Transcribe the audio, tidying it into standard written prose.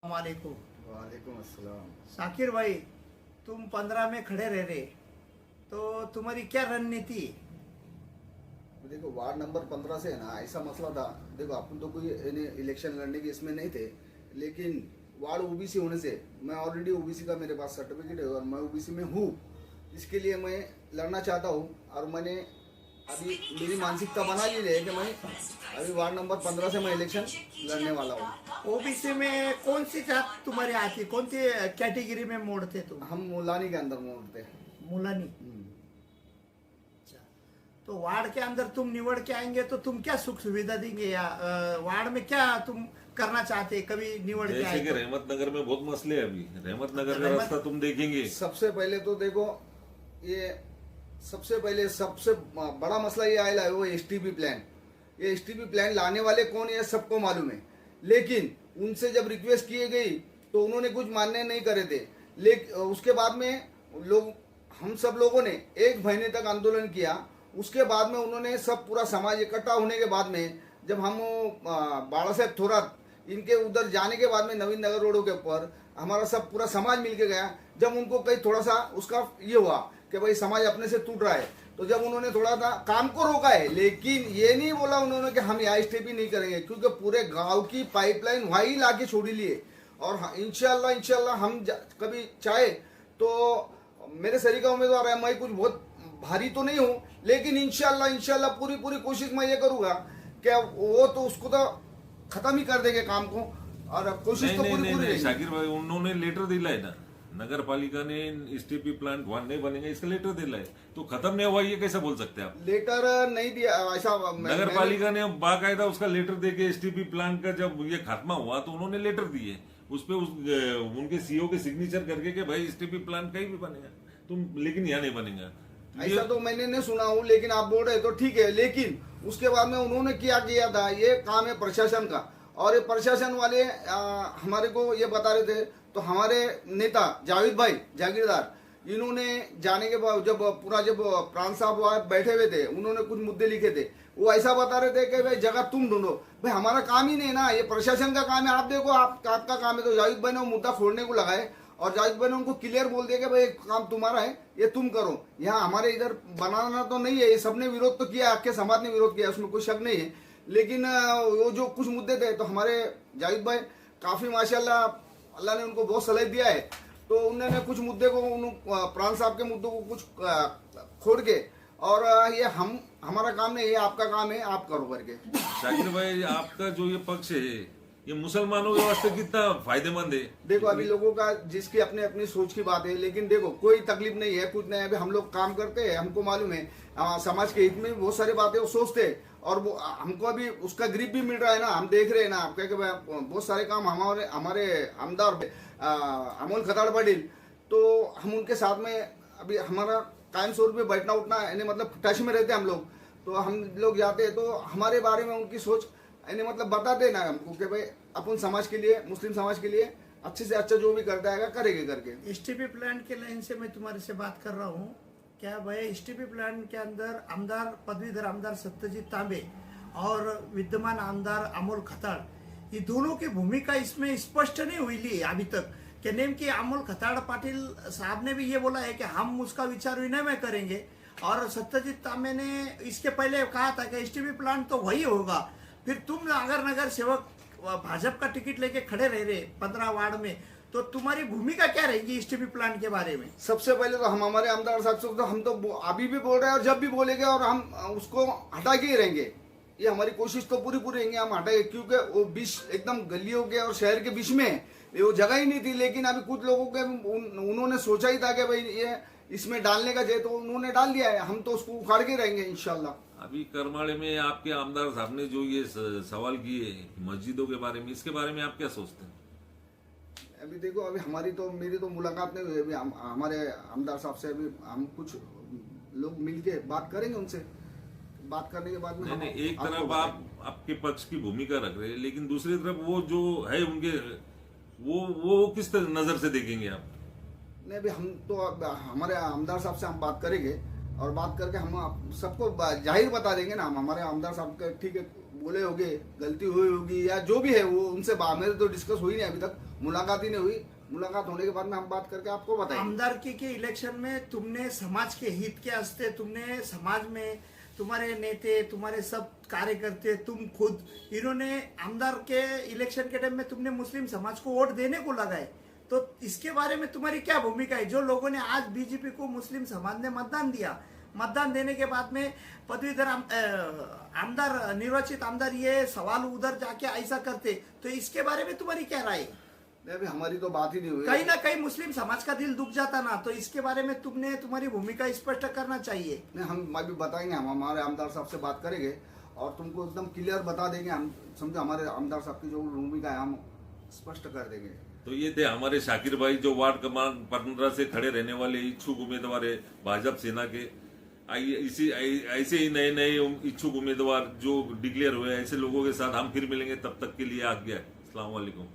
वालेकुम। वालेकुम अस्सलाम। साकिर भाई, तुम 15 में खड़े रह रहे, तो तुम्हारी क्या रणनीति है? देखो वार्ड नंबर 15 से है ना, ऐसा मसला था। देखो अपन तो कोई इलेक्शन लड़ने के इसमें नहीं थे, लेकिन वार्ड ओबीसी होने से मैं ऑलरेडी ओबीसी का मेरे पास सर्टिफिकेट है और मैं ओबीसी में हूँ। इसके लिए मैं लड़ना चाहता हूँ और मैंने अभी मेरी मानसिकता बना ली है कि मैं अभी वार्ड नंबर 15 से मैं इलेक्शन लड़ने वाला हूँ। ओबीसी में कौन सी जात तुम्हारी आती, कौन सी कैटेगरी में मोड़ते तुम? हम मुलानी के अंदर मोड़ते हैं। मुलानी। अच्छा, तो वार्ड के अंदर तुम निवड़ के आएंगे तो तुम क्या सुख सुविधा देंगे, या वार्ड में क्या तुम करना चाहते कभी निवड़ के जैसे आए कि तो? रहमत नगर में बहुत मसले हैं। अभी रहमत नगर का रास्ता तुम देखेंगे। सबसे पहले तो देखो, ये सबसे बड़ा मसला ये आया है वो एसटीपी प्लान। ये एसटीपी प्लान लाने वाले कौन है ये सबको मालूम है, लेकिन उनसे जब रिक्वेस्ट किए गई तो उन्होंने कुछ मान्य नहीं करे थे। लेकिन उसके बाद में लोग, हम सब लोगों ने 1 महीने तक आंदोलन किया। उसके बाद में उन्होंने सब पूरा समाज इकट्ठा होने के बाद में जब हम बाला साहेब थोरात इनके उधर जाने के बाद में नवीन नगर रोडों के ऊपर हमारा सब पूरा समाज मिलके गया। जब उनको कहीं थोड़ा सा उसका ये हुआ कि भाई समाज अपने से टूट रहा है, तो जब उन्होंने थोड़ा सा काम को रोका है, लेकिन ये नहीं बोला उन्होंने कि हम यहाँ स्टे भी नहीं करेंगे, क्योंकि पूरे गांव की पाइपलाइन वहीं लाके छोड़ी लिए। और इंशाल्लाह हम कभी चाहे तो मेरे शरीर का उम्मीदवार है, मैं कुछ बहुत भारी तो नहीं हूँ, लेकिन इंशाल्लाह पूरी कोशिश मैं ये करूंगा कि वो तो उसको तो खत्म ही कर देंगे काम को, और कोशिश तो पूरी नहीं शाकिर भाई, उन्होंने लेटर दिला है ना, नगर पालिका ने एसटीपी प्लांट वहां नहीं बनेगा इसका लेटर दिला है, तो खत्म नहीं हुआ ये कैसे बोल सकते हैं आप? लेटर नहीं दिया ऐसा। नगर पालिका ने बाकायदा उसका लेटर देके एसटीपी प्लांट का जब ये खात्मा हुआ तो उन्होंने लेटर दिए, उस पे उनके सीईओ के सिग्नेचर करके कि भाई एसटीपी प्लांट कहीं भी बनेगा तुम, लेकिन यहाँ नहीं बनेगा। ऐसा तो मैंने नहीं सुना हूँ, लेकिन आप बोल रहे तो ठीक है। लेकिन उसके बाद में उन्होंने क्या किया था, ये काम है प्रशासन का, और ये प्रशासन वाले हमारे को ये बता रहे थे। तो हमारे नेता जावेद भाई जागीरदार, इन्होंने जाने के बाद जब प्रांत साहब वहाँ बैठे हुए थे, उन्होंने कुछ मुद्दे लिखे थे। वो ऐसा बता रहे थे कि भाई जगह तुम ढूंढो। भाई हमारा काम ही नहीं ना, ये प्रशासन का काम है। आप देखो, आपका काम है। तो जावेद भाई ने वो मुद्दा फोड़ने को लगाए और जावेद भाई ने उनको क्लियर बोल दिया कि भाई काम तुम्हारा है, ये तुम करो। यहाँ हमारे इधर बनाना तो नहीं है, ये सबने विरोध तो किया, आपके समाज ने विरोध किया, उसमें कोई शक नहीं है। लेकिन वो जो कुछ मुद्दे थे, तो हमारे जावेद भाई काफी माशाल्लाह अल्लाह ने उनको बहुत सलाह दिया है। तो उन्होंने कुछ मुद्दे को प्रांत साहब के मुद्दों को कुछ खोड़ के, और ये हमारा काम नहीं है, आपका काम है, आप करो करके। शाकिर भाई, आपका जो ये पक्ष है ये मुसलमानों के वास्ते कितना फायदेमंद है? देखो अभी लोगों का जिसकी अपने अपनी सोच की बात है, लेकिन देखो कोई तकलीफ नहीं है, कुछ नहीं है। अभी हम लोग काम करते हैं, हमको मालूम है समाज के हित में बहुत सारी बातें वो सोचते हैं, और वो हमको अभी उसका ग्रिप भी मिल रहा है ना, हम देख रहे हैं ना। आप कह बहुत सारे काम हमारे आमदार अमोल खताड़ पाटिल, तो हम उनके साथ में अभी हमारा कायम स्वरूप में बैठना उठना यानी मतलब टच में रहते हैं हम लोग। तो हम लोग जाते हैं तो हमारे बारे में उनकी सोच यानी मतलब बताते ना हमको कि भाई अपन समाज के लिए, मुस्लिम समाज के लिए अच्छे से अच्छा जो भी करता है करेंगे करके। एसटीपी प्लांट के लाइन से मैं तुम्हारे से बात कर रहा हूँ। क्या भाई एसटीपी प्लांट के अंदर आमदार, पदवीधर आमदार सत्यजीत तांबे और विद्यमान आमदार अमोल खताड़, ये दोनों की भूमिका इसमें स्पष्ट नहीं हुई ली अभी तक। कि नेमकी अमोल खताड़ पाटिल साहब ने भी ये बोला है कि हम उसका विचार विनिमय करेंगे, और सत्यजीत तांबे ने इसके पहले कहा था कि एसटीपी प्लांट तो वही होगा। फिर तुम अगर नगर सेवक भाजपा का टिकट लेके खड़े रह रहे 15 वार्ड में, तो तुम्हारी भूमिका क्या रहेगी एसटीपी प्लांट के बारे में? सबसे पहले तो हम हमारे आमदार साहब से तो हम तो अभी भी बोल रहे हैं और जब भी बोलेंगे, और हम उसको हटा के ही रहेंगे। ये हमारी कोशिश तो पूरी रहेंगे, हम हटाएंगे, क्योंकि वो बीच एकदम गलियों के और शहर के बीच में वो जगह ही नहीं थी। लेकिन अभी कुछ लोगों के उन्होंने सोचा ही था कि भाई ये इसमें डालने का चाहिए, तो उन्होंने डाल दिया है। हम तो उसको उखाड़ के रहेंगे इंशाल्लाह। अभी करमाड़े में आपके आमदार साहब ने जो ये सवाल किए मस्जिदों के बारे में, इसके बारे में आप क्या सोचते हैं? अभी देखो, अभी मेरी तो मुलाकात नहीं हुई। अभी हमारे आमदार साहब से अभी हम कुछ लोग मिलके बात करेंगे उनसे। बात करने के बाद में नहीं, एक तरफ आप आपके पक्ष की भूमिका रख रहे हैं, लेकिन दूसरी तरफ वो जो है उनके वो किस नजर से देखेंगे आप? नहीं, अभी हम तो हमारे आमदार साहब से हम बात करेंगे, और बात करके हम सबको जाहिर बता देंगे ना। हम हमारे आमदार साहब का ठीक है बोले होगे, गलती हुई होगी या जो भी है वो उनसे मेरे तो डिस्कस हुई नहीं अभी तक, मुलाकात ही नहीं हुई। मुलाकात होने के बाद में हम बात करके आपको बताएंगे। आमदारकी के इलेक्शन में तुमने समाज के हित के वास्ते तुमने समाज में तुम्हारे नेते, तुम्हारे सब कार्यकर्ते, तुम खुद, इन्होंने आमदार के इलेक्शन के टाइम में तुमने मुस्लिम समाज को वोट देने को लगाए, तो इसके बारे में तुम्हारी क्या भूमिका है? जो लोगों ने आज बीजेपी को मुस्लिम समाज ने मतदान दिया, मतदान देने के बाद में पदवीधर आमदार, निर्वाचित आमदार ये सवाल उधर जाके ऐसा करते, तो इसके बारे में तुम्हारी क्या राय? नहीं, अभी हमारी तो बात ही नहीं हुई। कहीं ना कहीं मुस्लिम समाज का दिल दुख जाता ना, तो इसके बारे में तुमने तुम्हारी भूमिका स्पष्ट करना चाहिए। नहीं, हम अभी बताएंगे, हम हमारे आमदार साहब से बात करेंगे और तुमको एकदम क्लियर बता देंगे। हम समझो हमारे आमदार साहब की जो भूमिका है हम स्पष्ट कर देंगे। तो ये थे हमारे शाकिर भाई, जो वार्ड क्रमांक 15 से खड़े रहने वाले इच्छुक उम्मीदवार है भाजपा सेना के। ऐसे ही नए नए इच्छुक उम्मीदवार जो डिक्लेयर हुए, ऐसे लोगों के साथ हम फिर मिलेंगे। तब तक के लिए आज्ञा है। अस्सलाम वालेकुम।